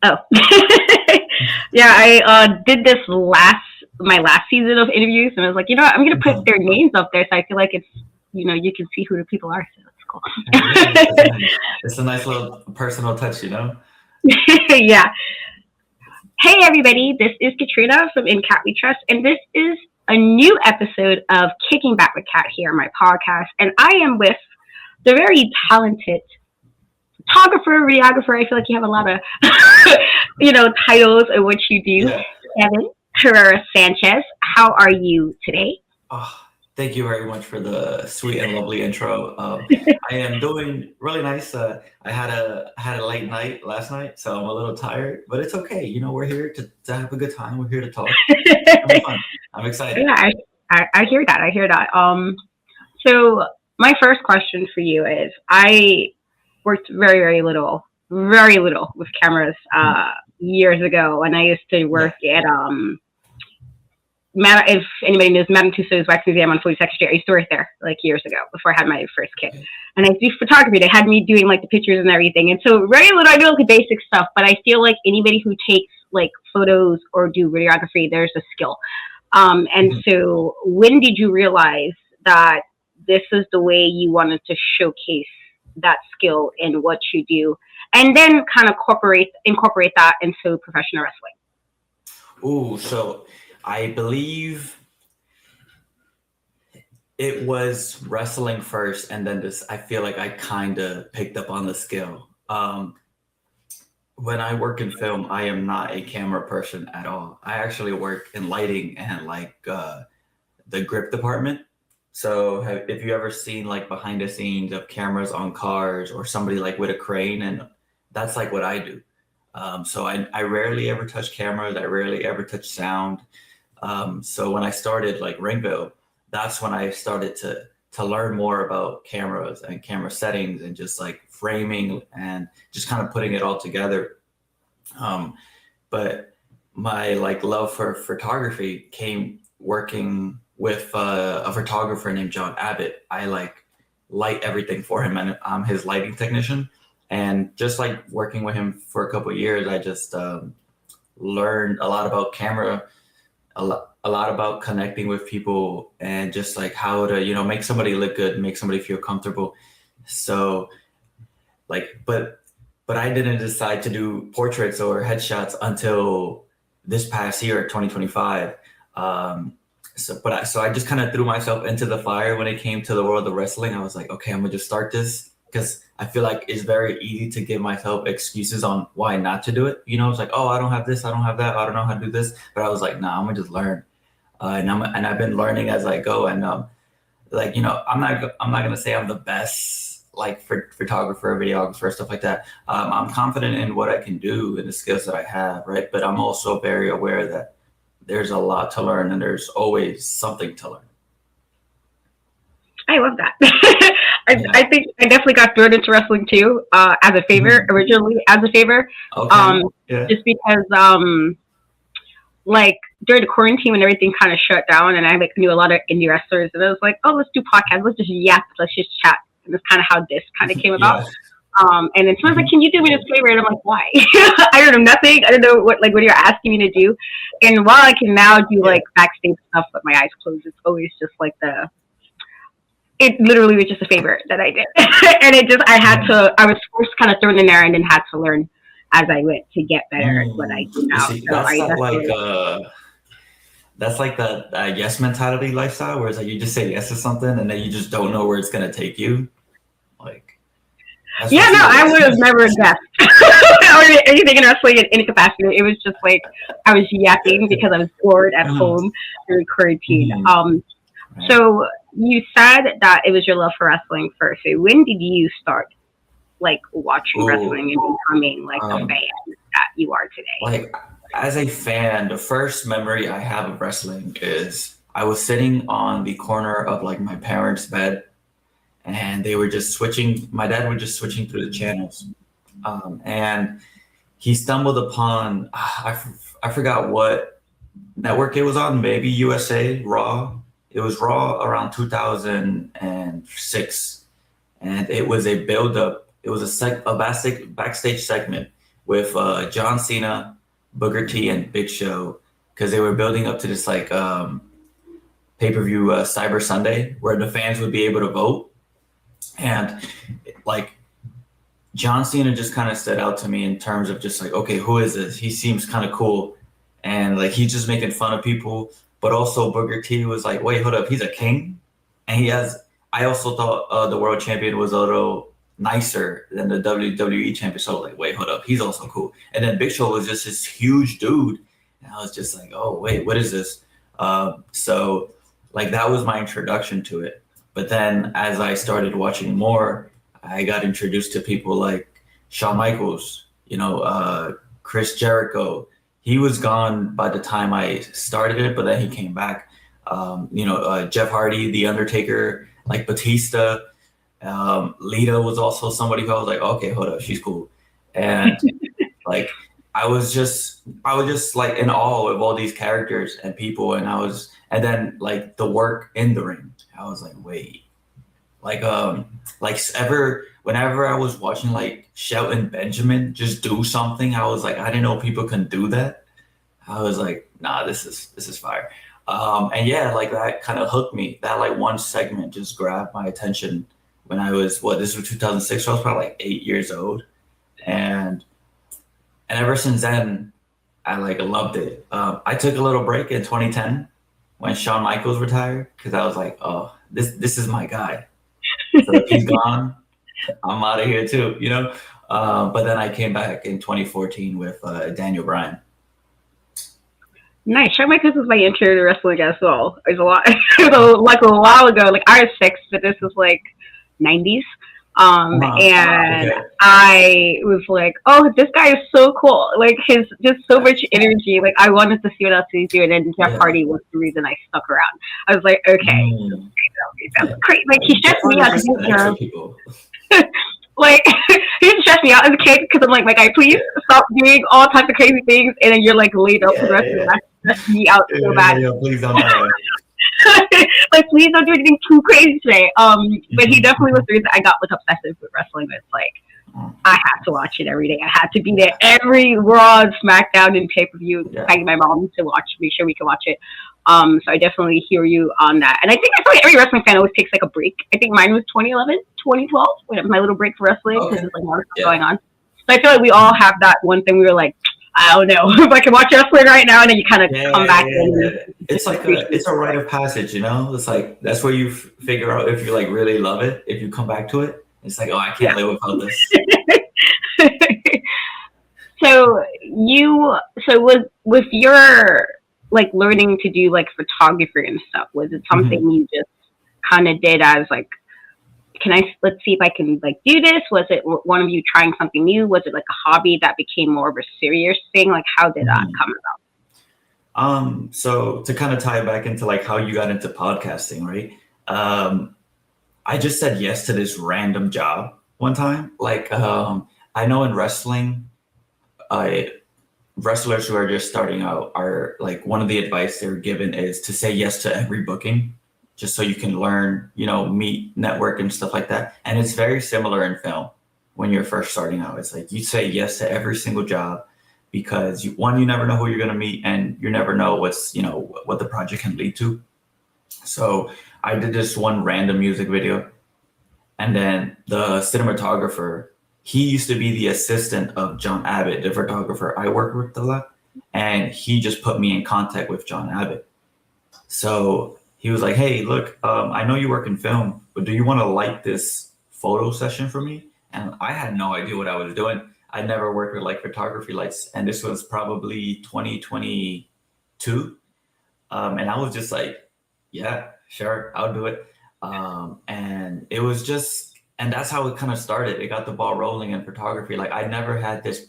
Oh, yeah. I did this my last season of interviews, and I was like, you know what? I'm gonna put their names up there, so I feel like it's you can see who the people are. So it's Yeah, it's cool. nice. It's a nice little personal touch, you know? Yeah. Hey everybody, this is Katrina from inkatwetrust, and this is a new episode of Kicking Back with Kat here on my podcast, and I am with the very talented photographer, videographer. I feel like you have a lot of, titles in what you do. Yeah. Kevin Herrera Sanchez, how are you today? Oh, thank you very much for the sweet and lovely intro. I am doing really nice. I had a late night last night, so I'm a little tired, but it's okay. You know, we're here to have a good time. We're here to talk. It'll be fun. I'm excited. Yeah, I hear that. I hear that. So my first question for you is: I worked very little with cameras years ago, and I used to Yeah. work at if anybody knows Madame Tussauds Wax Museum on 42nd Street. I used to work there like years ago before I had my first kid, Okay. and I do photography. They had me doing like the pictures and everything, and so very little. I do like the basic stuff, but I feel like anybody who takes like photos or do videography, there's a skill. And Mhm. so, when did you realize that this is the way you wanted to showcase that skill in what you do, and then kind of incorporate that into professional wrestling? Ooh, so I believe it was wrestling first, and then this. I feel like I kind of picked up on the skill. When I work in film, I am not a camera person at all. I actually work in lighting and like the grip department. So if you ever seen like behind the scenes of cameras on cars or somebody like with a crane, and that's like what I do. So I rarely ever touch cameras. I rarely ever touch sound. So when I started like Ringville, that's when I started to learn more about cameras and camera settings and just like framing and just kind of putting it all together. Um, but my like love for photography came working with a photographer named John Abbott. I like light everything for him, and I'm his lighting technician. And just like working with him for a couple of years, I just learned a lot about camera, a lot about connecting with people, and just like how to make somebody look good, make somebody feel comfortable. So like, but I didn't decide to do portraits or headshots until this past year, 2025. So I just kind of threw myself into the fire when it came to the world of wrestling. I was like, okay, I'm gonna just start this because I feel like it's very easy to give myself excuses on why not to do it. It's like, oh, I don't have this, I don't have that, I don't know how to do this. But I was like, nah, I'm gonna just learn, and I've been learning as I go. And like I'm not gonna say I'm the best like for photographer, videographer, stuff like that. I'm confident in what I can do and the skills that I have, right? But I'm also very aware that there's a lot to learn and there's always something to learn. I love that. Yeah. I think I definitely got thrown into wrestling too, as a favor, Mhm. originally as a favor, Okay. um, Yeah. just because like during the quarantine when everything kind of shut down, and I like knew a lot of indie wrestlers, and I was like, oh, let's do podcasts, let's just yap, let's just chat, and that's kind of how this kind of came about. Yeah. And then someone's like, Mhm. can you do me this favor? And I'm like, why? I don't know nothing. I don't know what you're asking me to do. And while I can now do Yeah. like backstage stuff with my eyes closed, it's always just like it literally was just a favor that I did. And Mhm. I was forced kind of thrown in there and then had to learn as I went to get better at what I do You now. see, So I definitely, that's like the yes mentality lifestyle, where it's like you just say yes to something and then you just don't know where it's gonna take you. Like that's yeah, what no, feels I like. would have never guessed or anything in wrestling in any capacity. It was just like I was yapping because I was bored at Mhm. home during quarantine. Mhm. Right. So you said that it was your love for wrestling first. So when did you start like watching Ooh, wrestling and becoming like the um, fan that you are today? like as a fan, the first memory I have of wrestling is I was sitting on the corner of like my parents' bed, and they were just switching. My dad was just switching through the channels, and he stumbled upon I forgot what network it was on. Maybe USA Raw. It was Raw around 2006, and it was a build up. It was a backstage segment, with John Cena, Booker T, and Big Show, because they were building up to this like pay-per-view Cyber Sunday where the fans would be able to vote. And like John Cena just kind of stood out to me in terms of just like, okay, who is this? He seems kind of cool. And like he's just making fun of people. But also Booker T was like, wait, hold up, he's a king? And he has, I also thought the world champion was a little nicer than the WWE champion. So like, wait, hold up, he's also cool. And then Big Show was just this huge dude. And I was just like, oh, wait, what is this? So like that was my introduction to it. But then as I started watching more, I got introduced to people like Shawn Michaels, Chris Jericho. He was gone by the time I started it, but then he came back. Jeff Hardy, The Undertaker, like Batista. Lita was also somebody who I was like, okay, hold up, she's cool. And like I was just like in awe of all these characters and people, and then like the work in the ring. I was like, wait, whenever I was watching like Shelton Benjamin just do something, I was like, I didn't know people can do that. I was like, nah, this is fire. And yeah, like that kind of hooked me. That like one segment just grabbed my attention when I was this was 2006. So I was probably like 8 years old, and ever since then, I like loved it. I took a little break in 2010 when Shawn Michaels retired because I was like, oh, this is my guy. So if he's gone, I'm out of here too, But then I came back in 2014 with Daniel Bryan. Nice. Shawn Michaels was my intro to wrestling as well. It was a lot, like a while ago. Like I was 6, but this was like 90s. And okay. I was like, oh, this guy is so cool. Like his just so much energy. Like I wanted to see what else he's doing. And Jeff Hardy was the reason I stuck around. I was like, okay, that's great. Like he stressed me out. Like he stressed me out as a kid because I'm like, my guy, please stop doing all types of crazy things, and then you're like laid up for the rest of the night. Stressed me out so bad. Please don't do that. Like please don't do anything too crazy today. But he definitely was the reason I got like obsessive with wrestling. It's like I had to watch it every day. I had to be there every Raw, SmackDown, and pay-per-view. Begging my mom to make sure we could watch it. So I definitely hear you on that. And I think I feel like every wrestling fan always takes like a break. I think mine was 2011, 2012, when it was my little break for wrestling because there's like more stuff going on. So I feel like we all have that one thing we were like, I don't know if I can watch wrestling right now, and then you kind of come back. It's like it's a rite of passage, It's like that's where you figure out if you like really love it. If you come back to it, it's like, oh, I can't live without this. So with your like learning to do like photography and stuff, was it something you just kind of did as like, let's see if I can like do this? Was it one of you trying something new? Was it like a hobby that became more of a serious thing? Like how did that come about? So to kind of tie it back into like how you got into podcasting, right? I just said yes to this random job one time. Like I know in wrestling, wrestlers who are just starting out are like one of the advice they're given is to say yes to every booking, just so you can learn, meet, network, and stuff like that. And it's very similar in film when you're first starting out. It's like you say yes to every single job because you never know who you're going to meet, and you never know what the project can lead to. So I did this one random music video, and then the cinematographer, he used to be the assistant of John Abbott, the photographer I work with a lot, and he just put me in contact with John Abbott. So he was like, hey, look, I know you work in film, but do you want to light this photo session for me? And I had no idea what I was doing. I never worked with like photography lights. And this was probably 2022. And I was just like, yeah, sure, I'll do it. And it was just, and that's how it kind of started. It got the ball rolling in photography. Like I never had this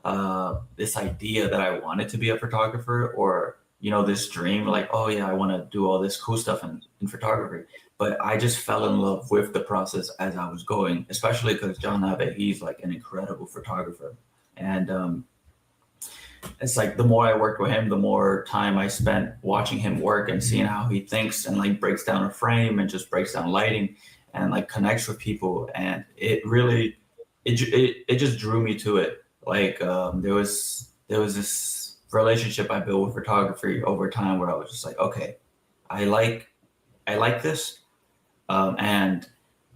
idea that I wanted to be a photographer, or this dream like, oh yeah, I want to do all this cool stuff in photography. But I just fell in love with the process as I was going, especially because John Abbott, he's like an incredible photographer. And it's like the more I worked with him, the more time I spent watching him work and seeing how he thinks and like breaks down a frame and just breaks down lighting and like connects with people. And it really, it just drew me to it. Like there was this relationship I built with photography over time where I was just like, okay, I like this, and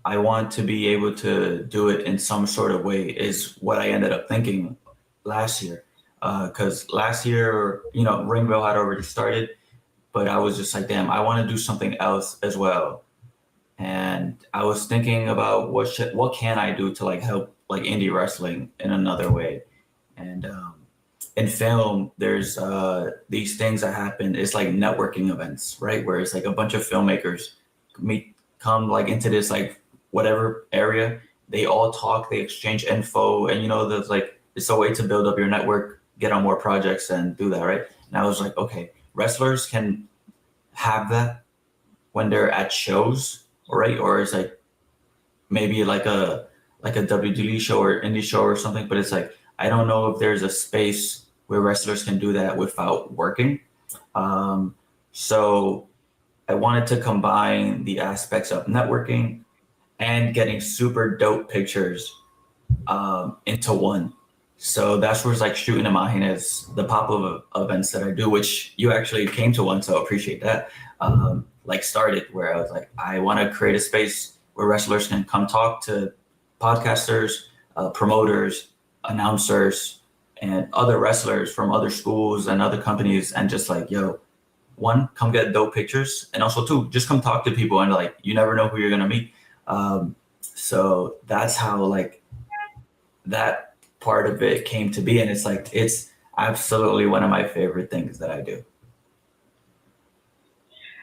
I want to be able to do it in some sort of way. Is what I ended up thinking last year, because last year, Ringville had already started, but I was just like, damn, I want to do something else as well. And I was thinking about what can I do to like help like indie wrestling in another way. And in film, there's these things that happen. It's like networking events, right? Where it's like a bunch of filmmakers come like into this like whatever area. They all talk, they exchange info, and there's like it's a way to build up your network, get on more projects, and do that, right? And I was like, okay, wrestlers can have that when they're at shows, right? Or it's like maybe like a WWE show or indie show or something, but it's like I don't know if there's a space where wrestlers can do that without working. So I wanted to combine the aspects of networking and getting super dope pictures into one. So that's where it's like shooting in mine is the pop-up events that I do, which you actually came to one, so I appreciate that. Like started where I was like, I want to create a space where wrestlers can come talk to podcasters, promoters, announcers, and other wrestlers from other schools and other companies, and just like, yo, one, come get dope pictures, and also two, just come talk to people, and like, you never know who you're gonna meet. So that's how like that part of it came to be, and it's like it's absolutely one of my favorite things that I do.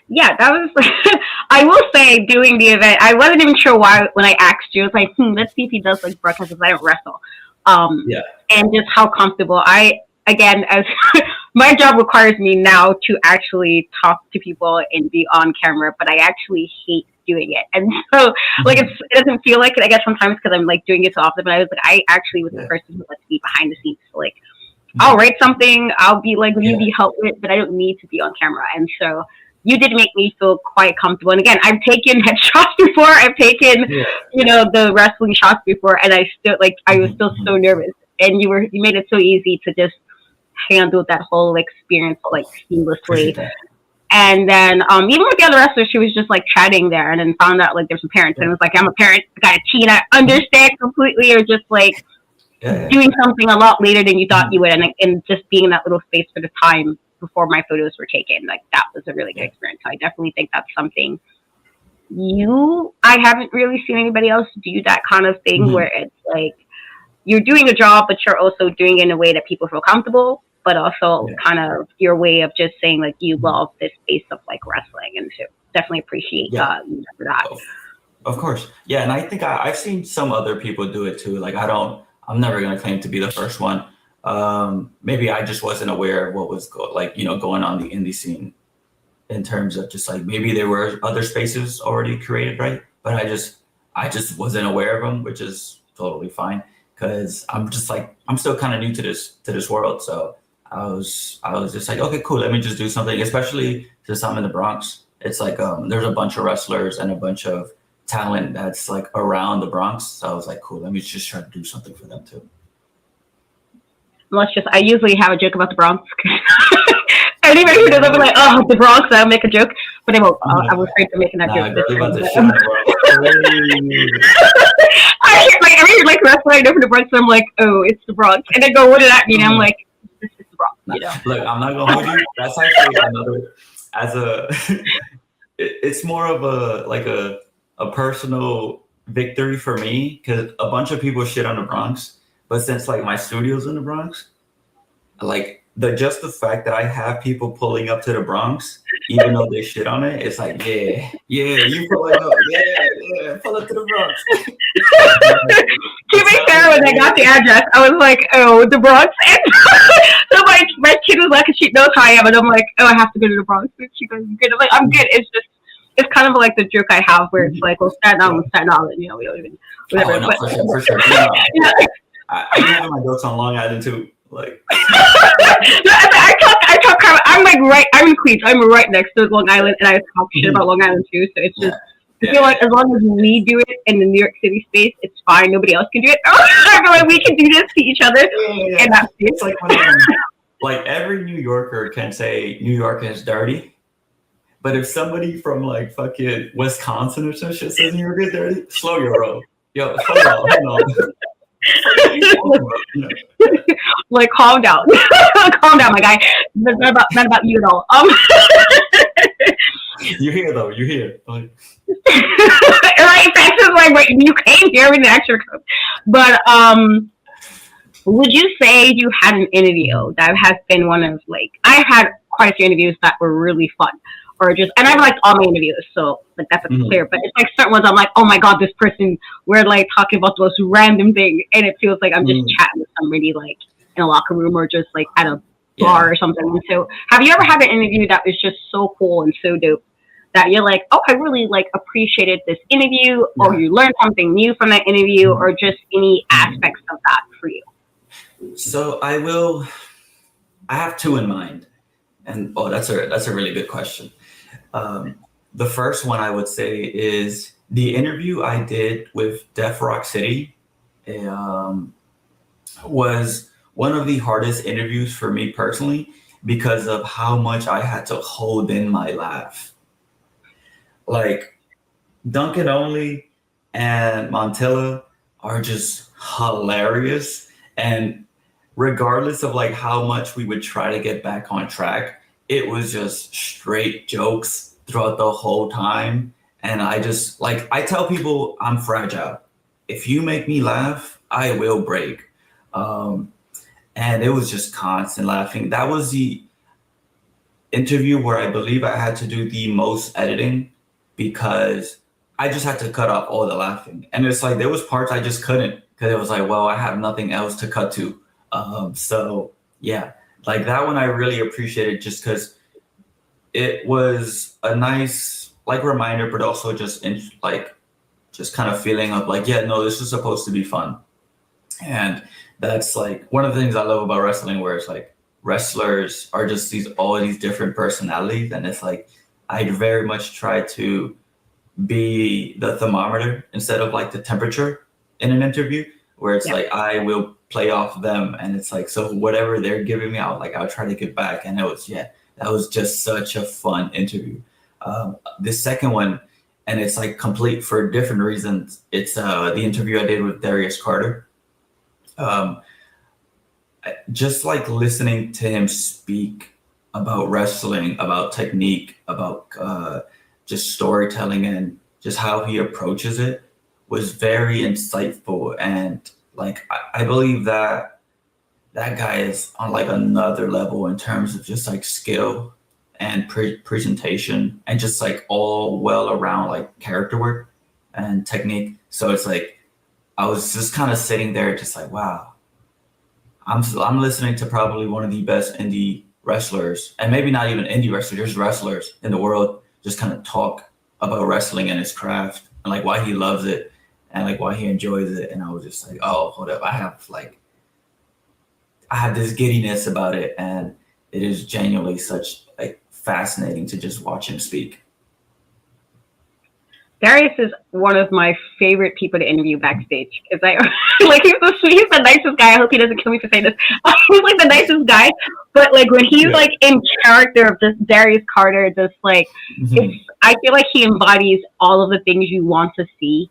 Yeah, that was. I will say, doing the event, I wasn't even sure why when I asked you. I was like, let's see if he does like broadcast because I don't wrestle. Yeah. And just how comfortable again, as my job requires me now to actually talk to people and be on camera, but I actually hate doing it. And so, like, it doesn't feel like it, I guess, sometimes because I'm like doing it so often, but I was like, I actually was the person who likes to be behind the scenes. So, like, I'll write something, I'll be like, need help with, but I don't need to be on camera. And so, you did make me feel quite comfortable. And again, I've taken headshots before. I've taken, the wrestling shots before, and I still I was still so nervous. And you made it so easy to just handle that whole experience like seamlessly. And then even with the other wrestlers, she was just like chatting there, and then found out like there's some parents, and it was like, I'm a parent, I got a teen, I understand completely, or just like doing something a lot later than you thought you would, and just being in that little space for the time before my photos were taken, like that was a really good experience. So I definitely think that's something I haven't really seen anybody else do that kind of thing where it's like you're doing a job, but you're also doing it in a way that people feel comfortable, but also kind of your way of just saying like you love this space of like wrestling, and so definitely appreciate you for that. Of course. Yeah, and I think I've seen some other people do it too. Like I'm never going to claim to be the first one. Maybe I just wasn't aware of what was going on the indie scene in terms of just like maybe there were other spaces already created, right? But I just wasn't aware of them, which is totally fine because I'm just like I'm still kind of new to this world. So I was just like, okay, cool. Let me just do something, especially since I'm in the Bronx. It's like there's a bunch of wrestlers and a bunch of talent that's like around the Bronx. So I was like, cool. Let me just try to do something for them too. I usually have a joke about the Bronx. Anybody who doesn't be like, oh, the Bronx, I'll make a joke, but I won't. I was afraid of making that joke. I hear like wrestling, I know from the Bronx, and I'm like, oh, it's the Bronx, and they go, what did that mean? I'm like, this is the Bronx. Look, I'm not gonna hold you. That's actually it's more of a personal victory for me because a bunch of people shit on the Bronx. But since like my studio's in the Bronx, like just the fact that I have people pulling up to the Bronx, even though they shit on it, it's like, you pulling up, pull up to the Bronx. To be fair, when I got the address, I was like, oh, the Bronx. And so my kid was like, she knows how I am, and I'm like, oh, I have to go to the Bronx. And she goes, good. I'm like, I'm good. It's kind of like the joke I have where it's like, well, Staten Island, we don't even, whatever. Oh, no, for sure. I have my jokes on Long Island too. Like, I talk. I'm like I'm in Queens. I'm right next to Long Island, and I talk shit about Long Island too. So it's just I feel like as long as we do it in the New York City space, it's fine. Nobody else can do it. I feel like we can do this to each other, and that's it. It's like when like every New Yorker can say New York is dirty, but if somebody from like fucking Wisconsin or some shit says New York is dirty, slow your roll. Yo, hold on. Like, calm down, calm down, my guy. Not about you at all. You're here though. You're here. Right? That's just like, wait, you came here with an extra cup. But would you say you had an interview that has been one of like, I've had quite a few interviews that were really fun, or just, and I've liked all my interviews, so like that's clear. But it's like certain ones I'm like, oh my god, this person, we're like talking about the most random thing, and it feels like I'm just chatting with somebody like in a locker room or just like at a bar or something. And so, have you ever had an interview that was just so cool and so dope that you're like, oh, I really like appreciated this interview, or you learned something new from that interview, or just any aspects of that for you? So I have two in mind, and that's a really good question. The first one I would say is the interview I did with Def Rock City. Was one of the hardest interviews for me personally because of how much I had to hold in my laugh. Like Duncan Only and Montilla are just hilarious, and regardless of like how much we would try to get back on track, it was just straight jokes throughout the whole time. And I just like, I tell people I'm fragile. If you make me laugh, I will break. And it was just constant laughing. That was the interview where I believe I had to do the most editing because I just had to cut off all the laughing. And it's like, there was parts I just couldn't because it was like, well, I have nothing else to cut to. So yeah, like that one I really appreciated just because it was a nice like reminder, but also just kind of feeling of like, yeah, no, this is supposed to be fun. And that's like one of the things I love about wrestling, where it's like wrestlers are just all these different personalities. And it's like, I very much try to be the thermometer instead of like the temperature in an interview, where it's like, I will play off them. And it's like, so whatever they're giving me, I'll try to give back. And it was, that was just such a fun interview. The second one, and it's like complete for different reasons. It's the interview I did with Darius Carter. Just like listening to him speak about wrestling, about technique, about just storytelling, and just how he approaches it was very insightful. And like, I believe that guy is on like another level in terms of just like skill and presentation, and just like all well around like character work and technique. So it's like, I was just kind of sitting there just like, wow, I'm listening to probably one of the best indie wrestlers, and maybe not even indie wrestlers, just wrestlers in the world, just kind of talk about wrestling and his craft and like why he loves it and like why he enjoys it. And I was just like, oh, hold up, I have this giddiness about it, and it is genuinely such like fascinating to just watch him speak. Darius is one of my favorite people to interview backstage because I like he's the nicest guy. I hope he doesn't kill me for saying this. He's like the nicest guy, but like when he's like in character of this Darius Carter, just like I feel like he embodies all of the things you want to see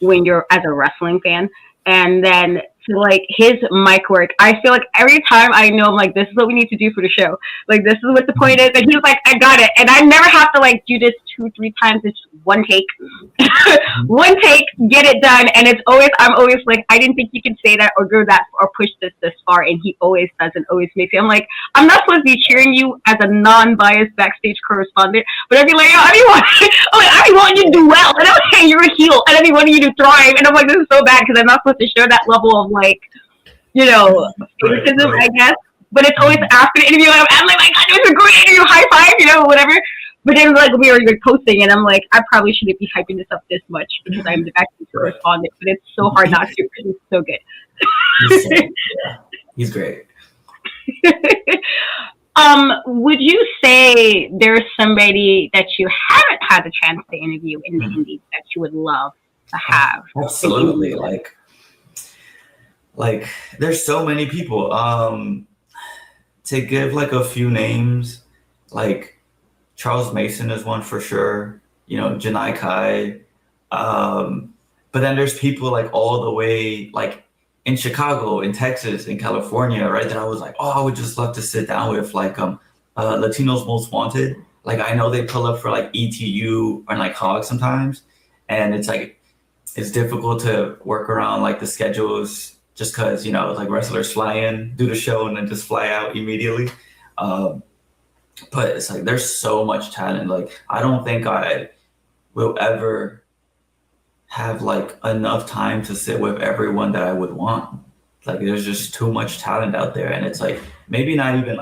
when you're as a wrestling fan. And then to like his mic work, I feel like every time I know I'm like, this is what we need to do for the show. Like, this is what the point is. And he's like, I got it. And I never have to like do this 2-3 times. It's one take. One take, get it done. And I'm always like, I didn't think you could say that or go that or push this far. And he always does and always makes it. I'm like, I'm not supposed to be cheering you as a non-biased backstage correspondent, but I'd be like, I want you to do well. And I'm like, you're a heel. And I want you to thrive. And I'm like, this is so bad because I'm not supposed to show that level of like, criticism, I guess. But it's always after the interview, and I'm like, my God, it was a great interview, high five, whatever. But then like we were posting, and I'm like, I probably shouldn't be hyping this up this much because I'm the backstage correspondent. But it's so hard not to because it's so good. He's great. Would you say there's somebody that you haven't had the chance to interview in the indies that you would love to have? Absolutely. Like there's so many people. To give like a few names, like Charles Mason is one for sure. You know, Janai Kai. But then there's people like all the way like in Chicago, in Texas, in California, right? That I was like, oh, I would just love to sit down with like Latinos Most Wanted. Like I know they pull up for like ETU or like Hog sometimes, and it's like it's difficult to work around like the schedules just because you know like wrestlers fly in, do the show, and then just fly out immediately. Um, but it's like there's so much talent. Like I don't think I will ever have like enough time to sit with everyone that I would want. Like there's just too much talent out there, and it's like maybe not even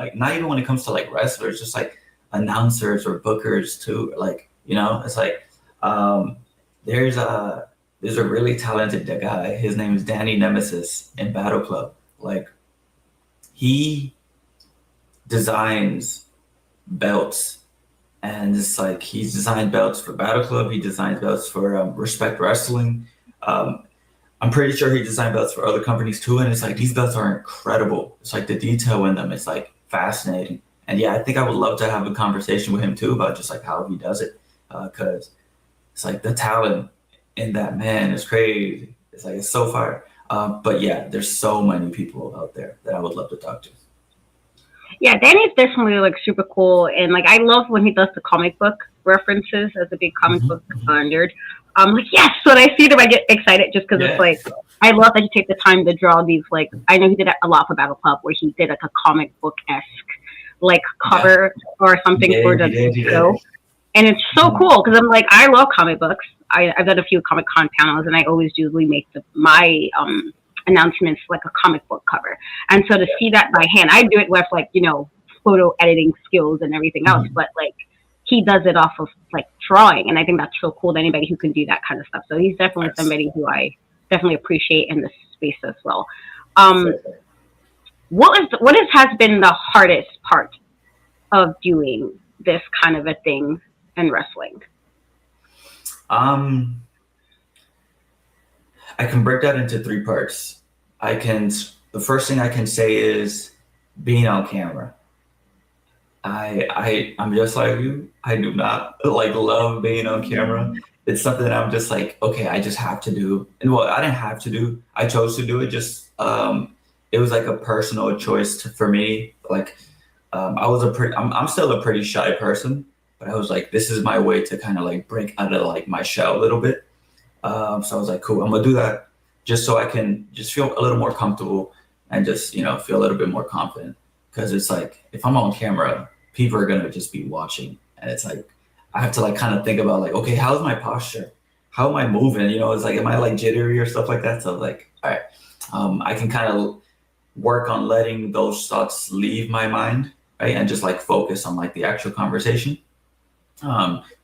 when it comes to like wrestlers, just like announcers or bookers too. Like you know, it's like um, there's a really talented guy. His name is Danny Nemesis in Battle Club. Like he designs belts, and it's like he's designed belts for Battle Club. He designs belts for Respect Wrestling. Um, I'm pretty sure he designed belts for other companies too. And it's like these belts are incredible. It's like the detail in them is like fascinating. And yeah, I think I would love to have a conversation with him too about just like how he does it, because it's like the talent in that man is crazy. It's like it's so fire. But yeah, there's so many people out there that I would love to talk to. Yeah, Danny's definitely like super cool, and like I love when he does the comic book references as a big comic book nerd. I'm like, yes, when I see them, I get excited just because it's like I love that you take the time to draw these. Like I know he did a lot for Battle Club, where he did like a comic book esque like cover or something for the show, and it's so cool because I'm like I love comic books. I've done a few Comic Con panels, and I always usually make my announcements like a comic book cover. And so to see that by hand, I do it with like, you know, photo editing skills and everything else, but like he does it off of like drawing. And I think that's so cool to anybody who can do that kind of stuff. So he's definitely somebody who I definitely appreciate in this space as well. What has been the hardest part of doing this kind of a thing in wrestling? I can break that into three parts. The first thing I can say is being on camera. I'm just like you. I do not like love being on camera. It's something that I'm just like, okay, I just have to do. And well, I didn't have to do. I chose to do it. Just it was like a personal choice for me. Like I'm still a pretty shy person, but I was like, this is my way to kind of like break out of like my shell a little bit. So I was like, cool, I'm gonna do that just so I can just feel a little more comfortable and just, you know, feel a little bit more confident. Because it's like, if I'm on camera, people are gonna just be watching. And it's like, I have to like kind of think about like, okay, how's my posture? How am I moving? You know, it's like, am I like jittery or stuff like that? So like, all right, I can kind of work on letting those thoughts leave my mind, right? And just like focus on like the actual conversation.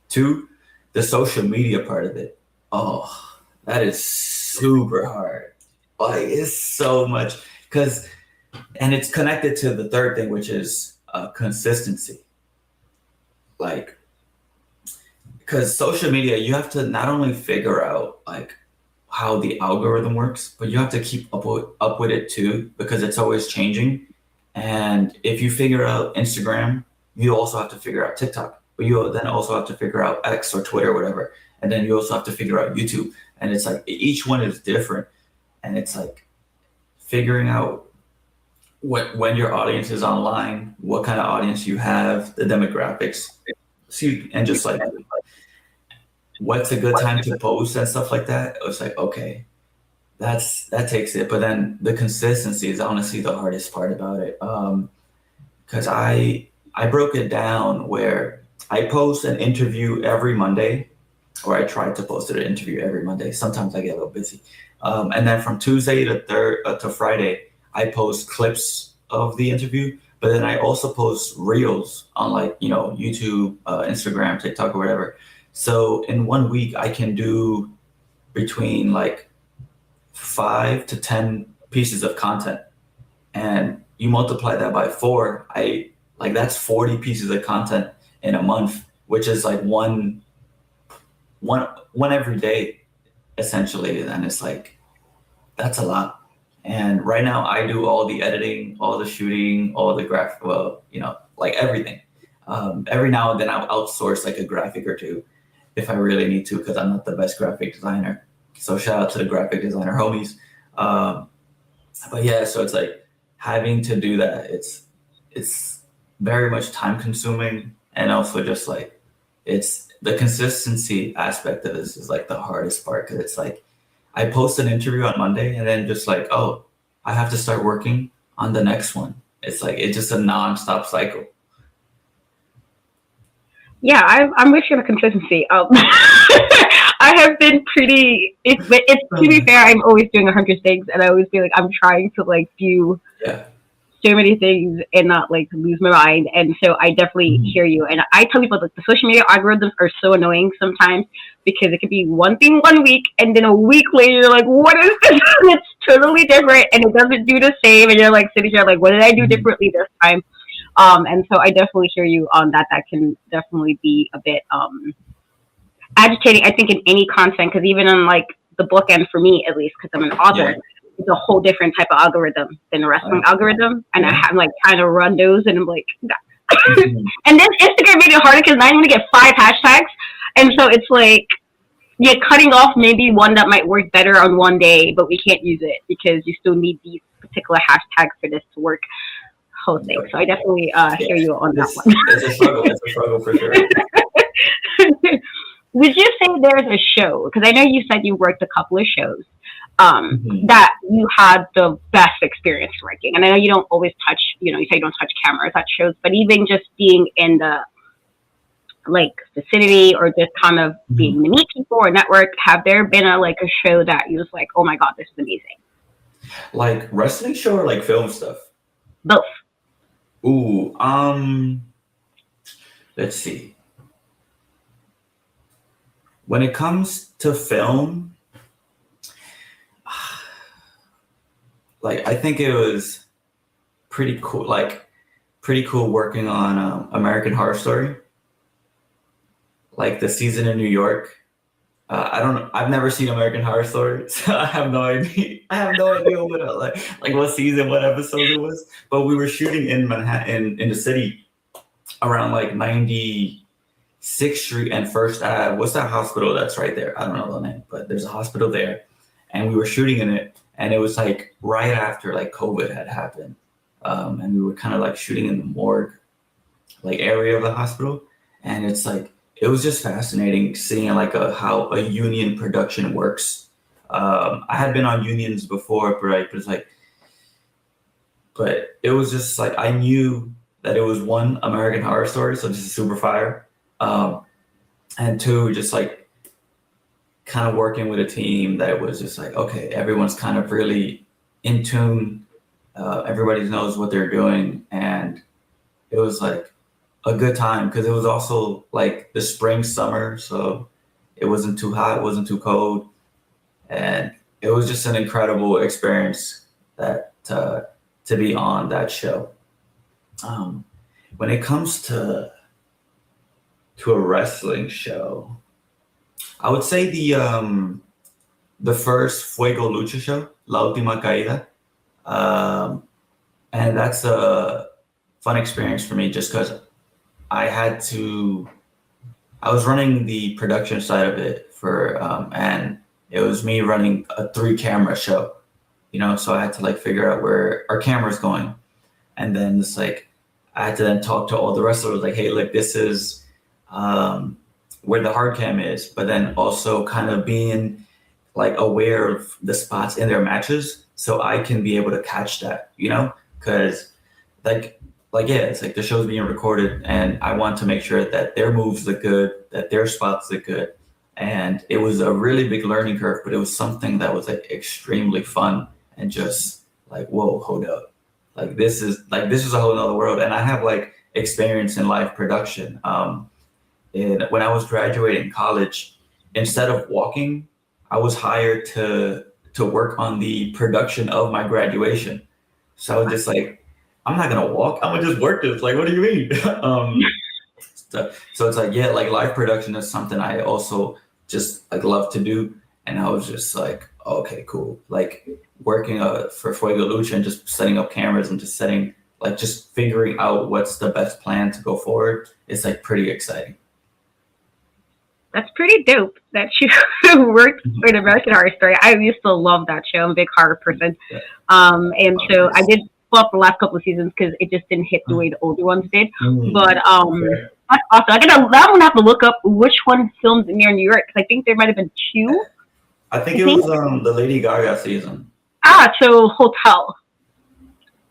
Two, the social media part of it. Oh, that is super hard. Like it's so much and it's connected to the third thing, which is consistency. Like, because social media, you have to not only figure out like how the algorithm works, but you have to keep up with it too, because it's always changing. And if you figure out Instagram, you also have to figure out TikTok, but you then also have to figure out X or Twitter or whatever. And then you also have to figure out YouTube. And it's like each one is different. And it's like figuring out when your audience is online, what kind of audience you have, the demographics, and just like what's a good time to post and stuff like that. It's like, okay, that takes it. But then the consistency is honestly the hardest part about it. Because I broke it down where I post an interview every Monday, or I try to post an interview every Monday. Sometimes I get a little busy. And then from Tuesday to Friday, I post clips of the interview, but then I also post reels on like, you know, YouTube, Instagram, TikTok, or whatever. So in 1 week, I can do between like 5 to 10 pieces of content. And you multiply that by 4, Like that's 40 pieces of content in a month, which is like one every day essentially. And it's like, that's a lot. And right now I do all the editing, all the shooting, all the graphic, well, like everything. Every now and then I'll outsource like a graphic or two if I really need to, because I'm not the best graphic designer. So shout out to the graphic designer homies. But yeah, so it's like having to do that. It's very much time consuming, and also just like it's the consistency aspect of this is like the hardest part, because it's like I post an interview on Monday and then just like, oh, I have to start working on the next one. It's like it's just a non-stop cycle. Yeah, I'm with you on the consistency. I have been pretty. It's to be fair, I'm always doing 100 things, and I always feel like I'm trying to like do Yeah. so many things and not like lose my mind. And so I definitely hear you. And I tell people that the social media algorithms are so annoying sometimes, because it could be one thing one week and then a week later you're like, what is this? It's totally different and it doesn't do the same. And you're like sitting here like, what did I do differently this time? And so I definitely hear you on that. That can definitely be a bit agitating, I think, in any content, because even on like the book end for me, at least, because I'm an author, Yeah. it's a whole different type of algorithm than the wrestling algorithm, and Yeah. I'm like trying to run those, and I'm like, Mhm. and then Instagram made it harder because now you want to get 5 hashtags, and so it's like you're cutting off maybe one that might work better on one day, but we can't use it because you still need these particular hashtags for this to work. Whole thing. So I definitely hear you on that one. It's a struggle. It's a struggle for sure. Would you say there's a show? Because I know you said you worked a couple of shows Mhm. that you had the best experience working. And I know you don't always touch, you say you don't touch cameras at shows, but even just being in the like vicinity or just kind of being to meet people or network, have there been a show that you was like, oh my god, this is amazing? Like wrestling show or like film stuff? Both. Ooh, let's see. When it comes to film, like I think it was pretty cool. Like pretty cool working on American Horror Story, like the season in New York. I don't know. I've never seen American Horror Story, so I have no idea. I have no idea what like what season, what episode it was. But we were shooting in Manhattan, in the city, around like 96th Street and First Ave. What's that hospital that's right there? I don't know the name, but there's a hospital there, and we were shooting in it. And it was like right after like COVID had happened, and we were kind of like shooting in the morgue, like area of the hospital, and it's like it was just fascinating seeing like how a union production works. I had been on unions before, but it's like, but it was just like I knew that it was one American Horror Story, so just super fire, and two, just like kind of working with a team that was just like, okay, everyone's kind of really in tune, everybody knows what they're doing, and it was like a good time because it was also like the spring summer, so it wasn't too hot, it wasn't too cold, and it was just an incredible experience that to be on that show. When it comes to a wrestling show, I would say the first Fuego Lucha show, La Última Caída, and that's a fun experience for me just because I was running the production side of it and it was me running a 3-camera show, so I had to like figure out where our camera's going. And then it's like, I had to then talk to all the wrestlers like, hey, look, this is where the hard cam is, but then also kind of being like aware of the spots in their matches so I can be able to catch that, because yeah, it's like the show's being recorded and I want to make sure that their moves look good, that their spots look good. And it was a really big learning curve, but it was something that was like extremely fun and just like, whoa, hold up. Like this is a whole nother world. And I have like experience in live production. And when I was graduating college, instead of walking, I was hired to work on the production of my graduation. So I was just like, I'm not gonna walk. I'm gonna just work this. Like, what do you mean? So it's like, yeah, like live production is something I also just like love to do. And I was just like, okay, cool. Like working for Fuego Lucha and just setting up cameras and just just figuring out what's the best plan to go forward. It's like pretty exciting. That's pretty dope that you worked with American Horror Story. I used to love that show. I'm a big horror person. Yeah. And so I did pull up the last couple of seasons because it just didn't hit the way the older ones did. But Okay. that's awesome. I'm gonna have to look up which one filmed near New York because I think there might have been two. I think it was the Lady Gaga season. So Hotel.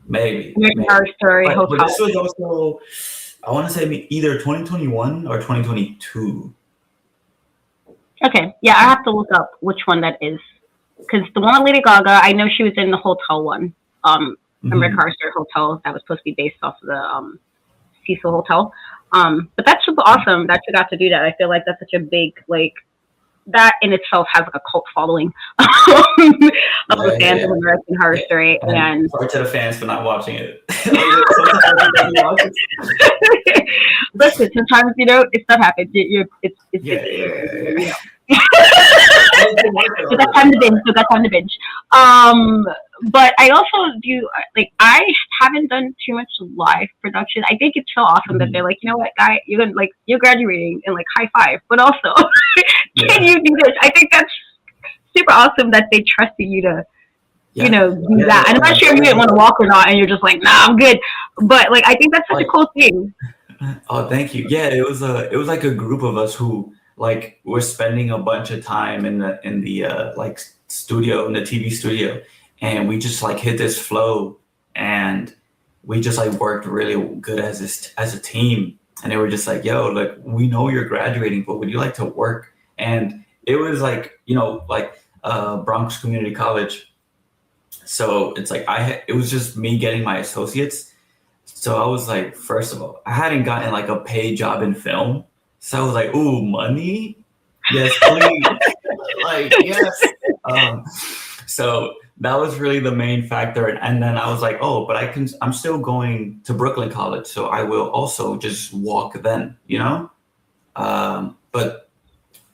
Maybe. American Horror Story But Hotel. this was also, I want to say either 2021 or 2022. Okay, yeah, I have to look up which one that is because the one with Lady Gaga, I know she was in the Hotel one. American Horror Story Hotel that was supposed to be based off of the Cecil Hotel. But that's super awesome that you got to do that. I feel like that's such a big like that in itself has like a cult following of the fans of American Horror Story. And sorry to the fans for not watching it. Listen, sometimes it's stuff happens. It's you know. So got time to binge. But I also do like I haven't done too much live production. I think it's so awesome that they're like, you know what, guy, you're graduating and like high five, but also can you do this? I think that's super awesome that they trusted you to do that. And I'm not sure if you didn't want to walk or not, and you're just like, nah, I'm good. But like I think that's such a cool thing. Oh, thank you. Yeah, it was like a group of us who like were spending a bunch of time in the like studio, in the TV studio, and we just like hit this flow, and we just like worked really good as a team. And they were just like, yo, like we know you're graduating, but would you like to work? And it was like, Bronx Community College. So it's like it was just me getting my associates. So I was like, first of all, I hadn't gotten like a paid job in film. So I was like, ooh, money? Yes, please. Like, yes. So that was really the main factor. And then I was like, oh, but I'm still going to Brooklyn College. So I will also just walk then, But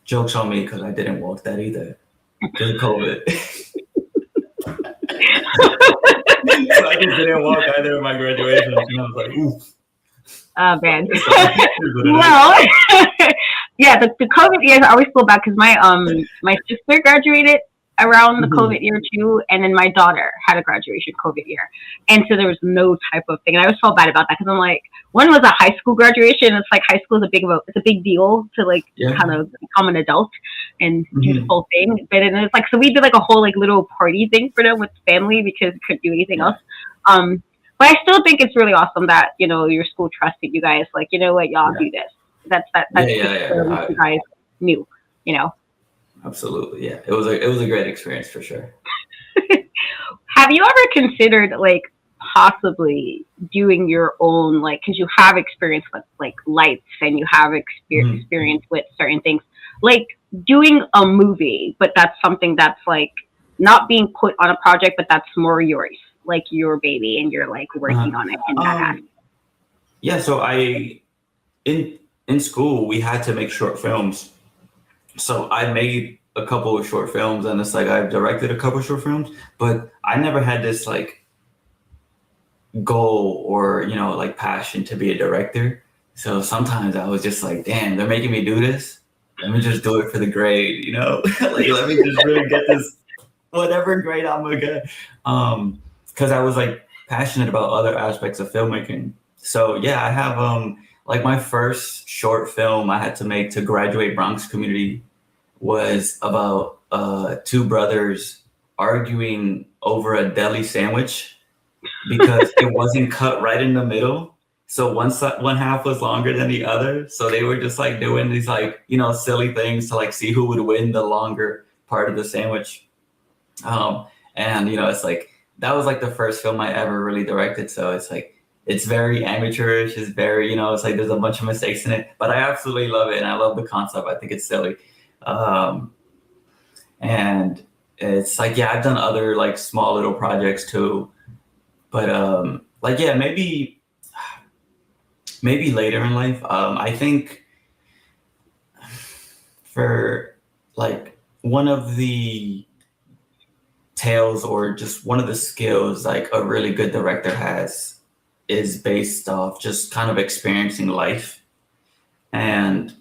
joke's on me because I didn't walk that either. During COVID. So I just didn't walk either of my graduations. And I was like, ooh. Oh, man. Well, yeah, the COVID years I always feel bad because my sister graduated around the COVID year too, and then my daughter had a graduation COVID year, and so there was no type of thing. And I always felt bad about that because I'm like, one was a high school graduation. It's like high school is a big deal to like kind of become an adult and do the whole thing. But then it's like, so we did like a whole like little party thing for them with family because we couldn't do anything else. But I still think it's really awesome that your school trusted you guys. Like, you know what, y'all do this. That's you guys knew. Absolutely, yeah. It was a great experience for sure. Have you ever considered like possibly doing your own, like, because you have experience with like lights and you have experience with certain things, like doing a movie, but that's something that's like not being put on a project, but that's more yours, like your baby, and you're like working on it in that aspect? Yeah, so in school we had to make short films. So I made a couple of short films, and it's like I've directed a couple of short films, but I never had this like goal or like passion to be a director. So sometimes I was just like, damn, they're making me do this. Let me just do it for the grade, like let me just really get this whatever grade I'm gonna get. Because I was like passionate about other aspects of filmmaking. So yeah, I have like my first short film I had to make to graduate Bronx Community was about two brothers arguing over a deli sandwich because it wasn't cut right in the middle. So one half was longer than the other. So they were just like doing these like, silly things to like see who would win the longer part of the sandwich. And it's like, that was like the first film I ever really directed. So it's like, it's very amateurish. It's very, it's like there's a bunch of mistakes in it, but I absolutely love it. And I love the concept. I think it's silly. And it's like, yeah, I've done other like small little projects too, but like, yeah, maybe later in life. I think for like one of the tales or just one of the skills like a really good director has is based off just kind of experiencing life. And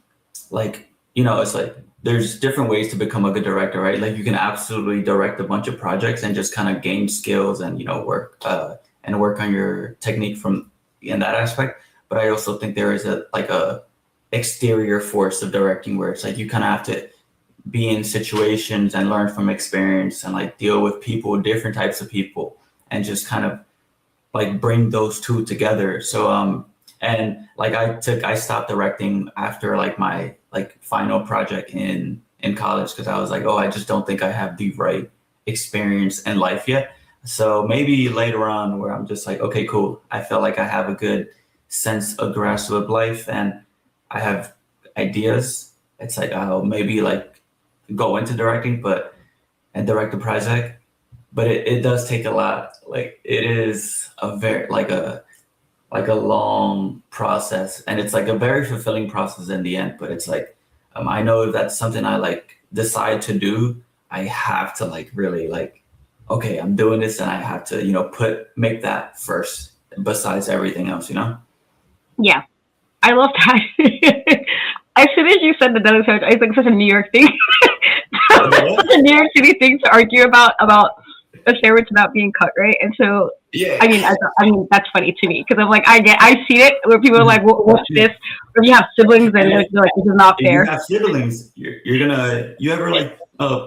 like, it's like there's different ways to become a good director, right? Like you can absolutely direct a bunch of projects and just kind of gain skills and work on your technique from in that aspect. But I also think there is a exterior force of directing where it's like you kind of have to be in situations and learn from experience and like deal with people, different types of people, and just kind of like bring those two together. So and like I stopped directing after like my like final project in college because I was like, oh, I just don't think I have the right experience in life yet. So maybe later on where I'm just like, okay, cool. I feel like I have a good sense of grasp of life and I have ideas. It's like I'll maybe like go into directing, and direct a project. But it does take a lot. Like it is a very like a long process, and it's like a very fulfilling process in the end. But it's like I know if that's something I like decide to do, I have to like really like, okay, I'm doing this, and I have to make that first besides everything else. Yeah, I love that. As soon as you said the Deli sandwich, I think it's such a New York thing. Such a New York City thing to argue about a sandwich not being cut right. And so, Yeah. I mean that's funny to me because I'm like I've seen it where people are like, "What's this?" Or you have siblings and they're like, "This is not If you fair." have siblings, you ever like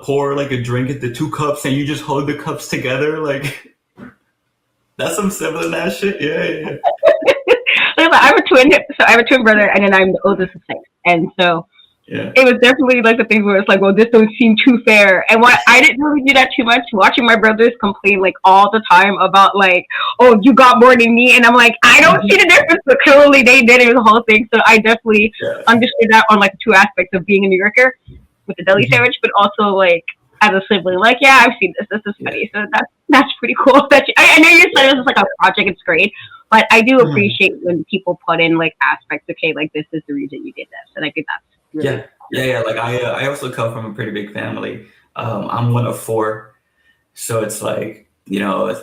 pour like a drink into 2 cups and you just hold the cups together like that's some sibling ass shit. Yeah. Like, I have a twin, so I have a twin brother, and then I'm the oldest of 6, and so Yeah. it was definitely like the thing where it's like, well, this don't seem too fair. And what I didn't really do that too much. Watching my brothers complain like all the time about like, oh, you got more than me, and I'm like, I don't see the difference. But clearly they did. It was a whole thing. So I definitely Yeah. understood that on like 2 aspects of being a New Yorker with the deli sandwich, but also like as a sibling, like yeah, I've seen this. This is funny. So that's pretty cool. I know you said it was like a project. It's great. But I do appreciate when people put in like aspects. Okay, like this is the reason you did this, and I think that's really Yeah. Like I also come from a pretty big family. I'm one of 4, so it's like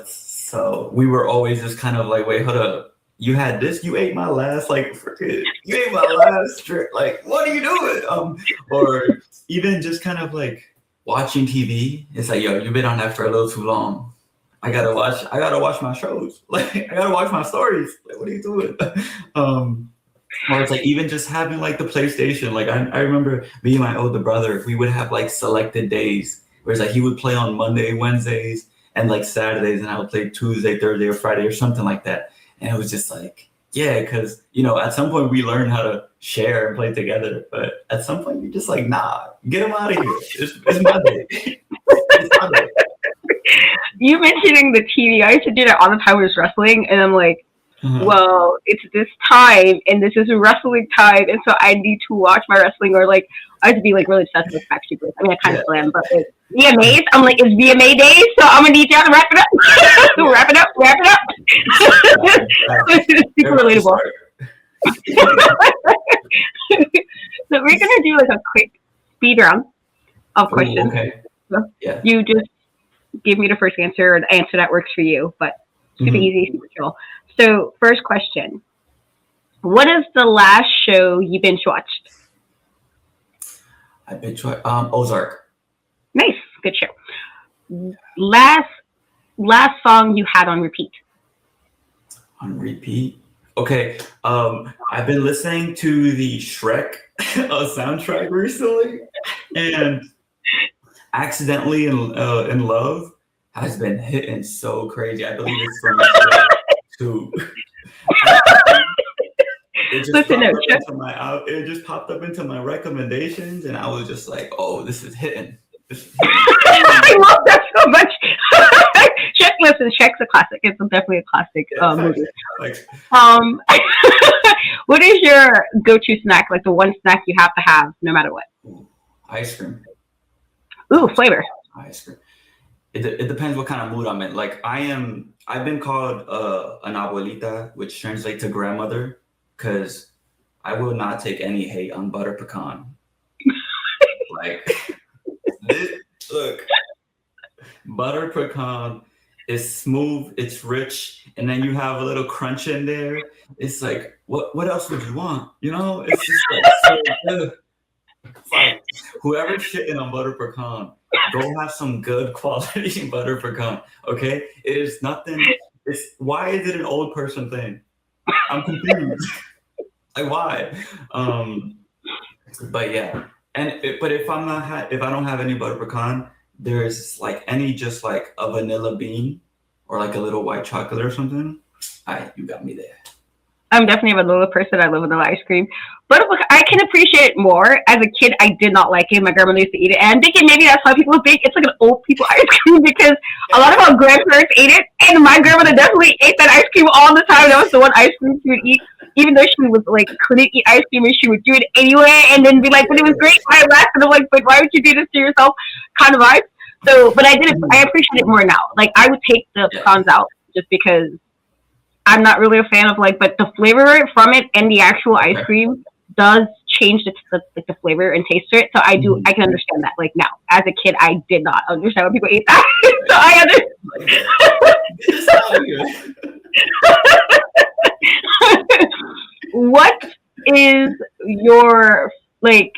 so we were always just kind of like, wait, hold up, you had this, you ate my last, like freaking, you ate my last drink, like what are you doing? Or even just kind of like watching TV. It's like, yo, you've been on that for a little too long. I gotta watch my shows. Like I gotta watch my stories. Like, what are you doing? Or it's like even just having like the PlayStation. Like I remember me and my older brother, we would have like selected days where it's like he would play on Monday, Wednesdays, and like Saturdays, and I would play Tuesday, Thursday, or Friday, or something like that. And it was just like, yeah, because at some point we learned how to share and play together, but at some point you're just like, nah, get him out of here. It's my day. It's my day. You mentioning the TV, I used to do that all the time with wrestling, and I'm like, well, it's this time, and this is a wrestling time, and so I need to watch my wrestling, or like, I used to be like really obsessed with Backstreet Boys. I mean, I kind of still am, but like VMAs, I'm like, it's VMA day, so I'm gonna need y'all to wrap it up. Wrap it up. Super relatable. So we're gonna do like a quick speed round of questions. Okay. So Yeah. you just give me the first answer, or the answer that works for you, but super easy, super chill. So, first question. What is the last show you binge watched? I binge watched Ozark. Nice. Good show. Last song you had on repeat. On repeat? Okay. I've been listening to the Shrek soundtrack recently, and Accidentally in Love has been hitting so crazy. I believe it's from 2. It just popped up into my recommendations, and I was just like, "Oh, this is hitting." I love that so much. Shrek's a classic. It's definitely a classic movie. What is your go-to snack? Like the one snack you have to have no matter what? Ice cream. Ooh, flavor. Ice cream. it depends what kind of mood I'm in. Like I've been called an abuelita, which translates to grandmother, because I will not take any hate on butter pecan. Like, look, butter pecan is smooth, it's rich, and then you have a little crunch in there. It's like, what else would you want? You know, it's just like so good. It's like whoever's shitting on butter pecan, go have some good quality butter pecan. Okay, it is nothing. Why is it an old person thing? I'm confused. Like why? But yeah, but if if I don't have any butter pecan, there's like just like a vanilla bean or like a little white chocolate or something. You got me there. I'm definitely a vanilla person. I love vanilla ice cream. But look, I can appreciate it more. As a kid, I did not like it. My grandmother used to eat it. And I'm thinking maybe that's why people think it's like an old people ice cream, because a lot of our grandparents ate it. And my grandmother definitely ate that ice cream all the time. That was the one ice cream she would eat. Even though she was like, couldn't eat ice cream, and she would do it anyway. And then be like, but it was great. I laughed. And I'm like, but why would you do this to yourself? Kind of vibe. So, but I appreciate it more now. Like, I would take the pecans out just because I'm not really a fan of like, but the flavor from it and the actual ice cream does change the flavor and taste to it. So I can understand that. Like now, as a kid, I did not understand when people ate that. So I understand. What is your like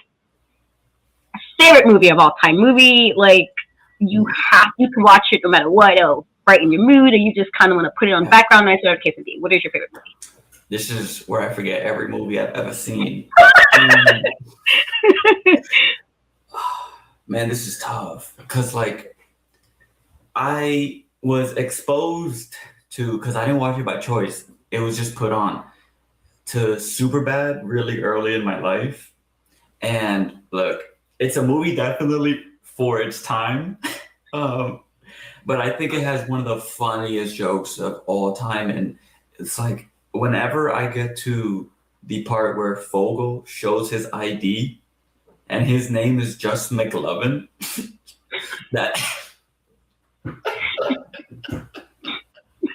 favorite movie of all time? Movie like you can watch it no matter what. It'll brighten your mood, or you just kind of want to put it on background noise, or case of be. What is your favorite movie? This is where I forget every movie I've ever seen. Man, this is tough because like I was exposed to, because I didn't watch it by choice. It was just put on, to Superbad really early in my life. And look, it's a movie definitely for its time. But I think it has one of the funniest jokes of all time. And it's like, whenever I get to the part where Fogel shows his ID and his name is just McLovin, that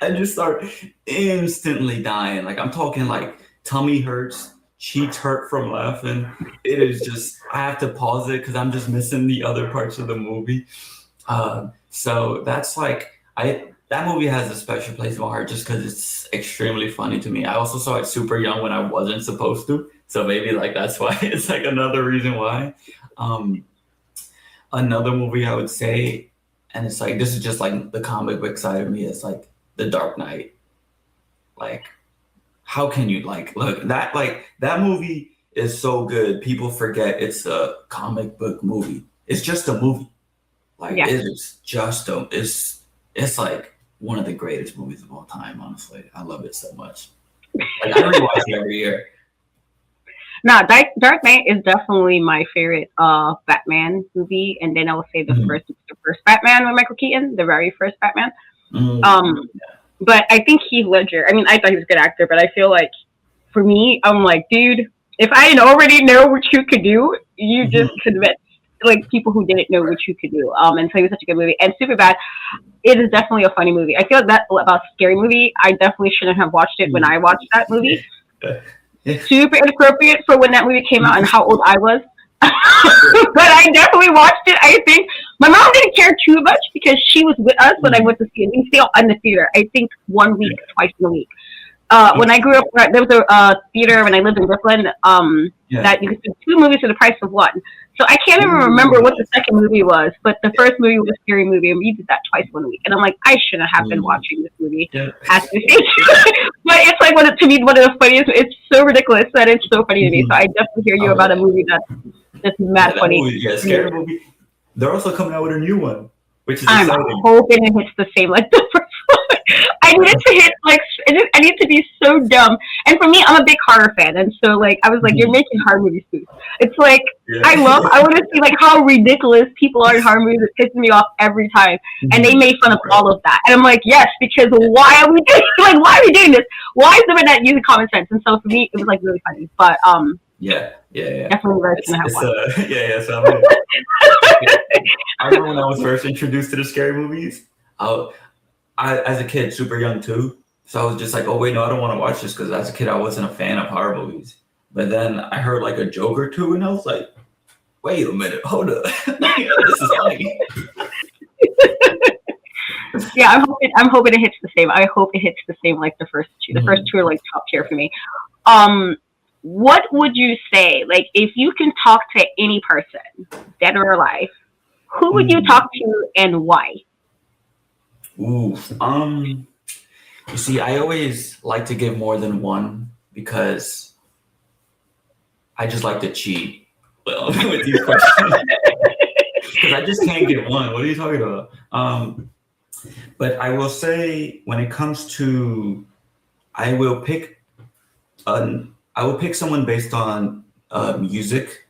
I just start instantly dying. Like, I'm talking like tummy hurts, cheeks hurt from laughing. It is just, I have to pause it because I'm just missing the other parts of the movie. So that's like, that movie has a special place in my heart just because it's extremely funny to me. I also saw it super young when I wasn't supposed to. So maybe like that's why it's like another reason why. Another movie I would say, and it's like, this is just like the comic book side of me, it's like The Dark Knight. Like, how can you like, look, that movie is so good. People forget it's a comic book movie. It's just a movie. Like it is just it's like one of the greatest movies of all time, honestly. I love it so much. Like I rewatch it every year. No, Dark Knight is definitely my favorite Batman movie, and then I will say the first Batman with Michael Keaton, the very first Batman. But I think Heath Ledger, I mean, I thought he was a good actor, but I feel like for me, I'm like, dude, if I didn't already know what you could do, you just convinced like people who didn't know what you could do. And so he was such a good movie. And Superbad, it is definitely a funny movie. I feel like that about Scary Movie, I definitely shouldn't have watched it when I watched that movie. Super inappropriate for when that movie came out and how old I was. But I definitely watched it. I think my mom didn't care too much because she was with us when I went to see it. We stayed in the theater, I think 1 week, twice in a week. When I grew up, there was a theater when I lived in Brooklyn that you could see 2 movies for the price of 1. So I can't even remember what the second movie was, but the first movie was a Scary Movie, and we did that twice 1 week. And I'm like, I shouldn't have been watching this movie at this age. But it's like to me one of the funniest. It's so ridiculous that it's so funny to me. So I definitely hear you about a movie that's mad funny. Scary Movie. They're also coming out with a new one, which is I'm exciting. hoping it hits the same like the first one. I needed to hit like I need to be so dumb. And for me, I'm a big horror fan, and so like I was like, you're making horror movies too. It's like Yeah. I want to see like how ridiculous people are in horror movies. It pisses me off every time, and they made fun of all of that. And I'm like, yes, because why are we doing like why are we doing this? Why is there not using common sense? And so for me, it was like really funny, but Yeah. definitely very It's, gonna have it's one. yeah. So I remember when I was first introduced to the scary movies. I as a kid, super young too. So I was just like, oh wait, no, I don't want to watch this because as a kid I wasn't a fan of horror movies. But then I heard like a joke or two, and I was like, wait a minute, hold up, this is funny. Yeah, I'm hoping it hits the same. I hope it hits the same like the first two. The first two are like top tier for me. What would you say, like, if you can talk to any person, dead or alive, who would you talk to and why? Ooh, you see, I always like to give more than one because I just like to cheat. Well, with these questions, because I just can't get one. What are you talking about? But I will say, when it comes to, I will pick someone based on music.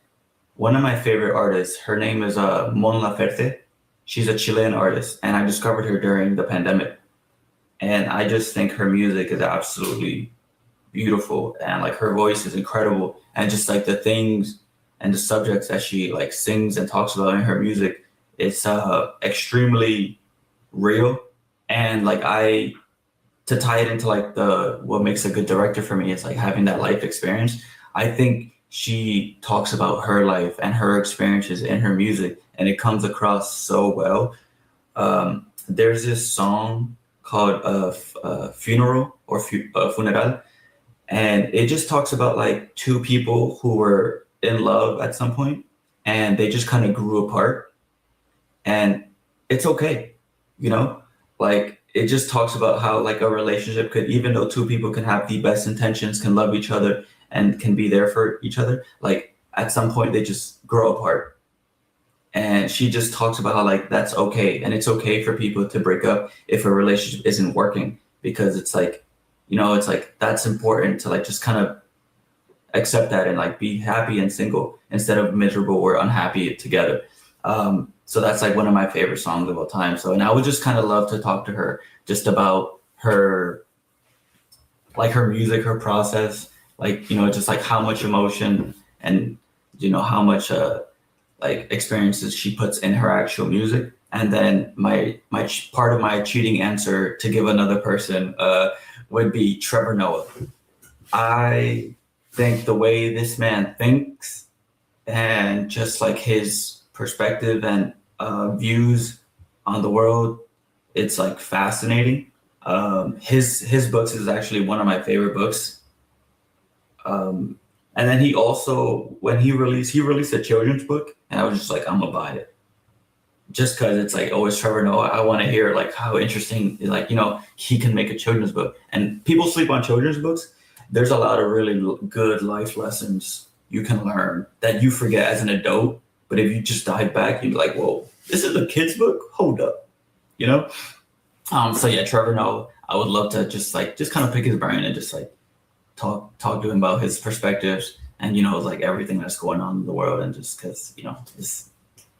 One of my favorite artists, her name is Mon Laferte. She's a Chilean artist, and I discovered her during the pandemic. And I just think her music is absolutely beautiful, and like her voice is incredible, and just like the things and the subjects that she like sings and talks about in her music, it's extremely real. And like to tie it into like the what makes a good director for me is like having that life experience. I think she talks about her life and her experiences in her music, and it comes across so well. There's this song called Funeral or Funeral, and it just talks about like two people who were in love at some point, and they just kind of grew apart, and it's okay, you know, like it just talks about how like a relationship could, even though two people can have the best intentions, can love each other and can be there for each other, like at some point they just grow apart. And she just talks about how like that's okay, and it's okay for people to break up if a relationship isn't working, because it's like, you know, it's like that's important to like just kind of accept that and like be happy and single instead of miserable or unhappy together. So that's like one of my favorite songs of all time. So, and I would just kind of love to talk to her just about her, like her music, her process, like, you know, just like how much emotion and, you know, how much like experiences she puts in her actual music. And then my part of my cheating answer to give another person would be Trevor Noah. I think the way this man thinks and just like his perspective and views on the world, it's like fascinating. His books is actually one of my favorite books. And then he also, when he released a children's book, and I was just like, I'm gonna buy it, just because it's like, oh, it's Trevor Noah. I want to hear like how interesting, like, you know, he can make a children's book. And people sleep on children's books. There's a lot of really good life lessons you can learn that you forget as an adult. But if you just dive back, you'd be like, whoa, this is a kid's book? Hold up, you know? So yeah, Trevor Noah, I would love to just kind of pick his brain and just like talk to him about his perspectives and, you know, like everything that's going on in the world. And just because, you know,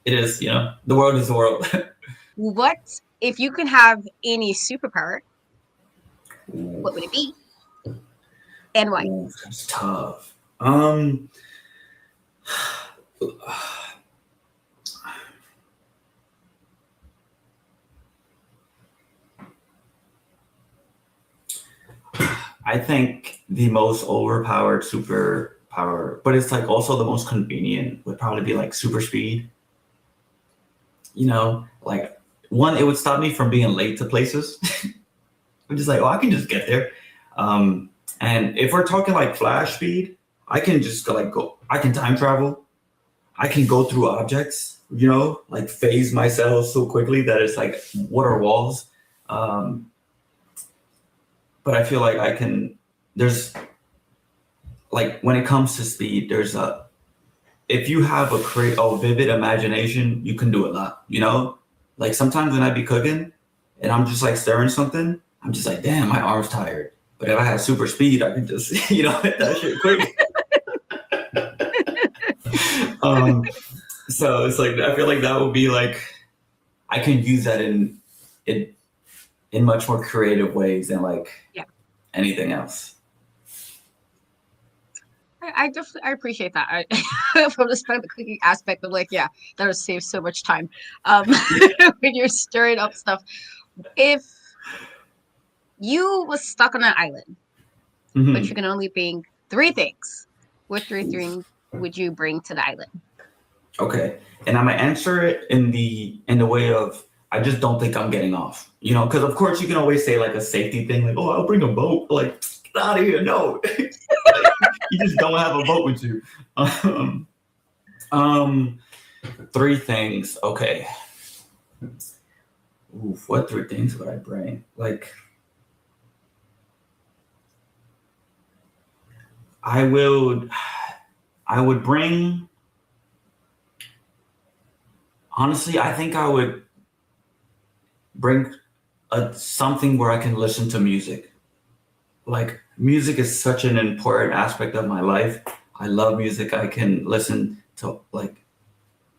it is, you know, the world is the world. What if you could have any superpower? What would it be? And why? Ooh, that's tough. I think the most overpowered superpower, but it's like also the most convenient, would probably be like super speed. You know, like one, it would stop me from being late to places. I'm just like, oh, I can just get there. And if we're talking like flash speed, I can just I can time travel. I can go through objects, you know, like phase myself so quickly that it's like, what are walls? But I feel like there's like, when it comes to speed, if you have a vivid imagination, you can do a lot, you know? Like sometimes when I be cooking and I'm just like stirring something, I'm just like, damn, my arm's tired. But if I had super speed, I could just, hit that shit quick. So it's like, I feel like that would be like, I can use that in much more creative ways than like anything else. I definitely appreciate that. From the cooking aspect of like, that would save so much time when you're stirring up stuff. If you was stuck on an island, but you can only bring 3 things, what 3 things would you bring to the island? Okay, and I'm gonna answer it in the way of, I just don't think I'm getting off. Because of course you can always say like a safety thing, like, oh, I'll bring a boat. Like, get out of here, no. You just don't have a boat with you. 3 things. Okay. Oof, what 3 things would I bring? Like, I would bring. Honestly, I think I would bring something where I can listen to music. Like, music is such an important aspect of my life. I love music. I can listen to like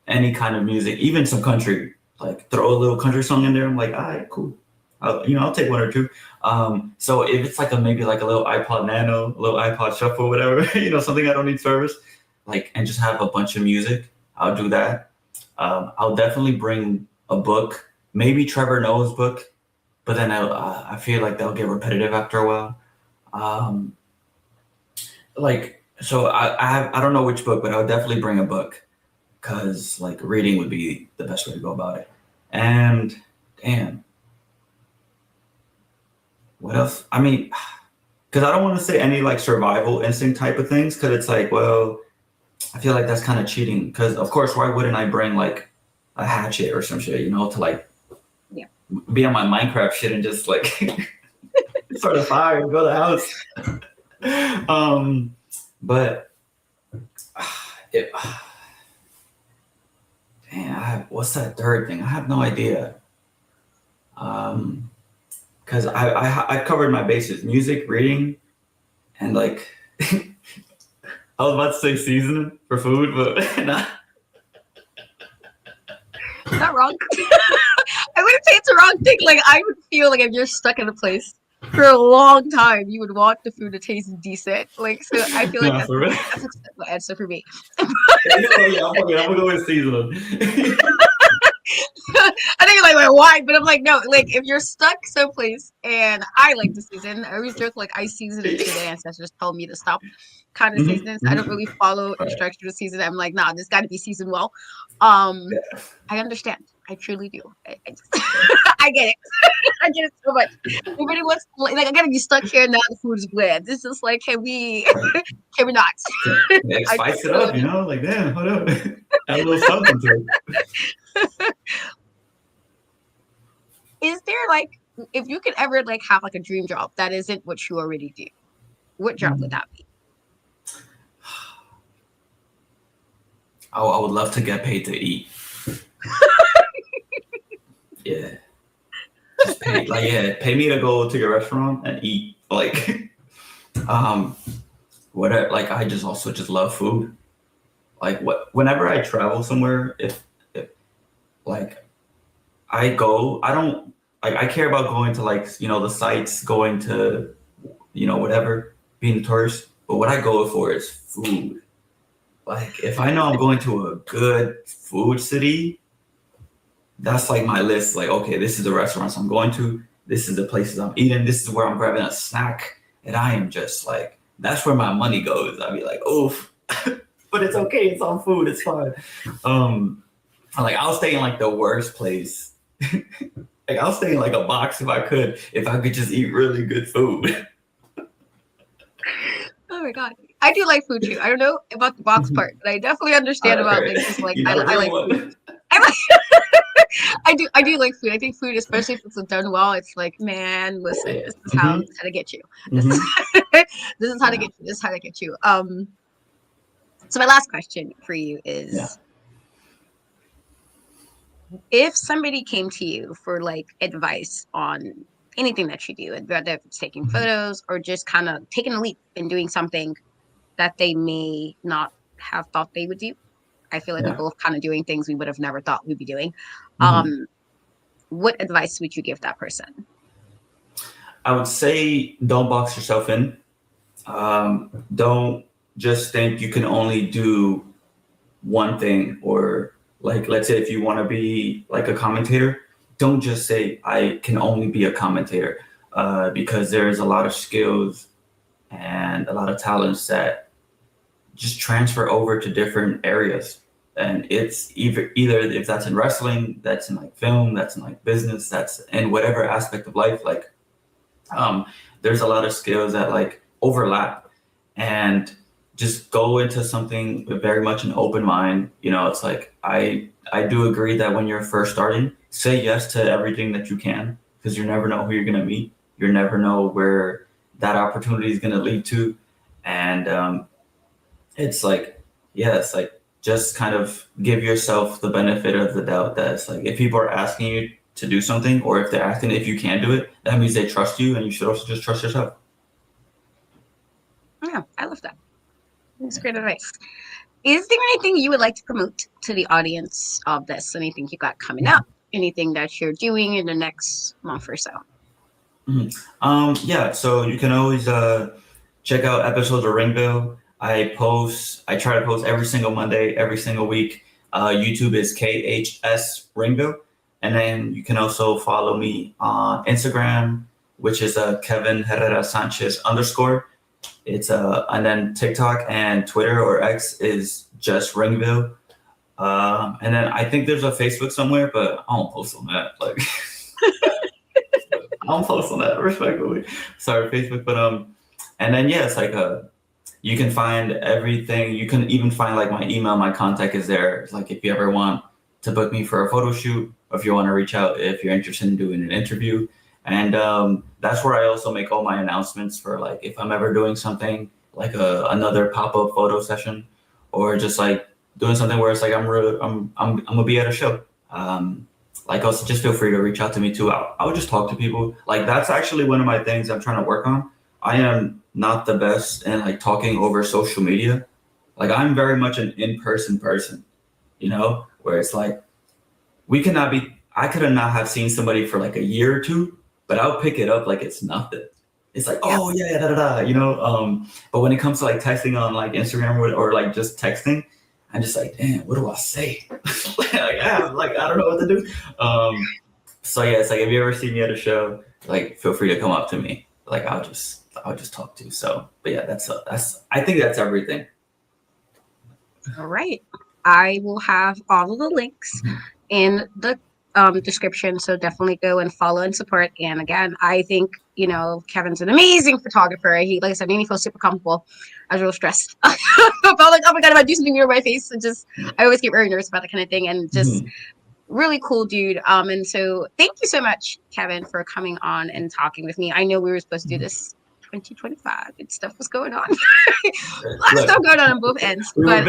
any kind of music, even some country. Like, throw a little country song in there. I'm like, all right, cool. I'll take 1 or 2. So if it's like maybe like a little iPod Nano, a little iPod Shuffle, whatever, something I don't need service, like, and just have a bunch of music, I'll do that. I'll definitely bring a book, maybe Trevor Noah's book, but then I feel like they'll get repetitive after a while. So I don't know which book, but I would definitely bring a book, because like reading would be the best way to go about it. And damn, what else? I mean, because I don't want to say any like survival instinct type of things, because it's like, well, I feel like that's kind of cheating. Because of course, why wouldn't I bring like a hatchet or some shit, to like be on my Minecraft shit and just like start a fire and go to the house. But what's that 3rd thing? I have no idea. Because I covered my bases: music, reading, and like I was about to say seasoning for food, but not. Not wrong. I wouldn't say it's a wrong thing. Like, I would feel like if you're stuck in a place for a long time, you would want the food to taste decent. Like, so I feel like that's a simple answer for me. I'm gonna go with seasoning. I think you're like, why? But I'm like, no, like, if you're stuck someplace, and I like to season, I always joke like I season it until the ancestors told me to stop kind of seasoning. I don't really follow instructions to season. I'm like, nah, this got to be seasoned well. I understand. I truly do. I get it. I get it so much. Everybody wants like I gotta be stuck here now. The food is bland. It's just like, can we not? Spice it up, like, damn, hold up. Add a little something to it. Is there like, if you could ever like have like a dream job that isn't what you already do, what job would that be? I would love to get paid to eat. Yeah. Just pay me to go to your restaurant and eat. Like, whatever. Like, I just also just love food. Like, whenever I travel somewhere, if like I don't like, I care about going to like, the sites, going to, whatever, being a tourist. But what I go for is food. Like, if I know I'm going to a good food city, that's like my list. Like, okay, this is the restaurants I'm going to. This is the places I'm eating. This is where I'm grabbing a snack. And I am just like, that's where my money goes. I'd be like, oof. But it's okay. It's all food. It's fine. Like, I'll stay in like the worst place. Like, I'll stay in like a box if I could just eat really good food. Oh my God. I do like food too. I don't know about the box part, but I definitely understand about like just like I like food. I do like food. I think food, especially if it's done well, it's like, man, listen, this is how to get you. This is how to get you. This is how to get you. So my last question for you is, if somebody came to you for like advice on anything that you do, whether it's taking photos or just kind of taking a leap and doing something that they may not have thought they would do. I feel like we're Yeah. both kind of doing things we would have never thought we'd be doing. Mhm. What advice would you give that person? I would say don't box yourself in. Don't just think you can only do one thing, or like, let's say if you want to be like a commentator, don't just say I can only be a commentator, because there's a lot of skills and a lot of talents that just transfer over to different areas. And it's either if that's in wrestling, that's in like film, that's in like business, that's in whatever aspect of life, like um, there's a lot of skills that like overlap, and just go into something with very much an open mind. You know, it's like I do agree that when you're first starting, say yes to everything that you can, because you never know who you're gonna meet. You never know where that opportunity is gonna lead to, and it's like, yeah, it's like just kind of give yourself the benefit of the doubt that it's like if people are asking you to do something, or if they're asking if you can do it, that means they trust you, and you should also just trust yourself. Yeah, I love that. That's great advice. Is there anything you would like to promote to the audience of this? Anything you got coming up? Anything that you're doing in the next month or so? Yeah, so you can always check out episodes of Ringville. I try to post every single Monday, every single week. YouTube is KHS Ringville. And then you can also follow me on Instagram, which is Kevin Herrera Sanchez _. It's and then TikTok and Twitter or X is just Ringville. And then I think there's a Facebook somewhere, but I don't post on that. Like I don't post on that respectfully. Sorry, Facebook. But and then yeah, it's like you can find everything. You can even find like my email, my contact is there. It's like if you ever want to book me for a photo shoot, or if you want to reach out if you're interested in doing an interview. And that's where I also make all my announcements for like if I'm ever doing something like another pop-up photo session, or just like doing something where it's like I'm gonna be at a show. Like also just feel free to reach out to me too. I would just talk to people. Like that's actually one of my things I'm trying to work on. I am not the best in like talking over social media. Like I'm very much an in-person person, you know, where it's like I could not have seen somebody for like a year or two, but I'll pick it up like it's nothing. It's like, oh yeah, da da da, you know. But when it comes to like texting on like Instagram or like just texting, I'm just like, damn, what do I say? like, I don't know what to do. So yeah, it's like if you ever see me at a show, like feel free to come up to me. Like I'll just talk to you. So, but yeah, that's I think that's everything. All right. I will have all of the links in the description. So definitely go and follow and support. And again, I think, you know, Kevin's an amazing photographer. He, like I said, made me feel super comfortable. I was real stressed. I felt like, oh my God, if I do something near my face, and just, I always get very nervous about that kind of thing. And just really cool dude. And so thank you so much, Kevin, for coming on and talking with me. I know we were supposed to do this 2025 and stuff was going on. A lot of stuff going on both ends. But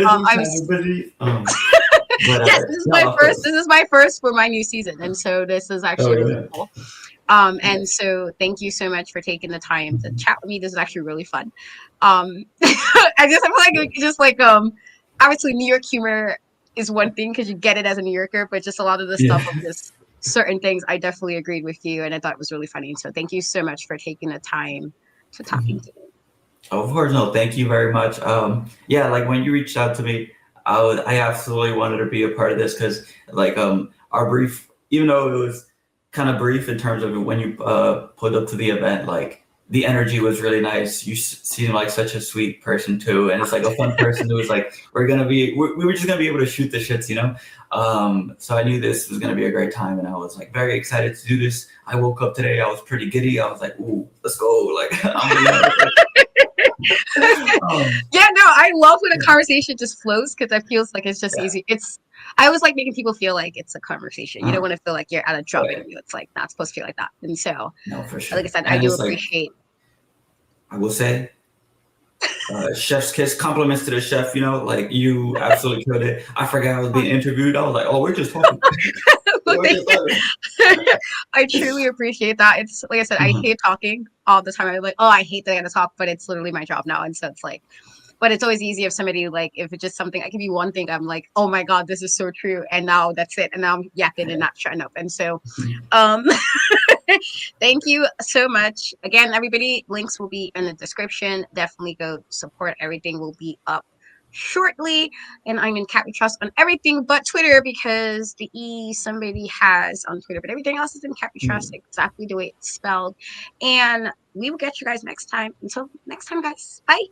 yes, this is my first. This is my first for my new season, and so this is actually really cool. And so thank you so much for taking the time to chat with me. This is actually really fun. I feel like just like obviously New York humor is one thing because you get it as a New Yorker, but just a lot of the stuff of just certain things, I definitely agreed with you, and I thought it was really funny. So thank you so much for taking the time to talking to me. Of course, no, thank you very much. Yeah, like when you reached out to me, I absolutely wanted to be a part of this because like our brief, even though it was kind of brief in terms of when you pulled up to the event, like the energy was really nice. You seem like such a sweet person too, and it's like a fun person who was like, we were just gonna be able to shoot the shits, you know. So I knew this was gonna be a great time, and I was like very excited to do this. I woke up today, I was pretty giddy. I was like, ooh, let's go! Like, yeah, no, I love when a conversation just flows because it feels like it's just easy. I always like making people feel like it's a conversation. You don't want to feel like you're at a job interview. It's like not supposed to feel like that. And so, no, for sure. Like I said, I do appreciate. I will say, chef's kiss, compliments to the chef. You know, like you absolutely killed it. I forgot I was being interviewed. I was like, oh, we're just talking. I truly appreciate that. It's like I said, I hate talking all the time. I'm like, oh, I hate that I gotta talk, but it's literally my job now. And so it's like, but it's always easy if somebody like if it's just something I give you one thing, I'm like, oh my God, this is so true. And now that's it. And now I'm yapping and not shutting up. And so um thank you so much. Again, everybody, links will be in the description. Definitely go support. Everything will be up shortly. And I'm in Cat We Trust on everything but Twitter because the E somebody has on Twitter, but everything else is in Cat We Trust exactly the way it's spelled. And we will get you guys next time. Until next time, guys. Bye.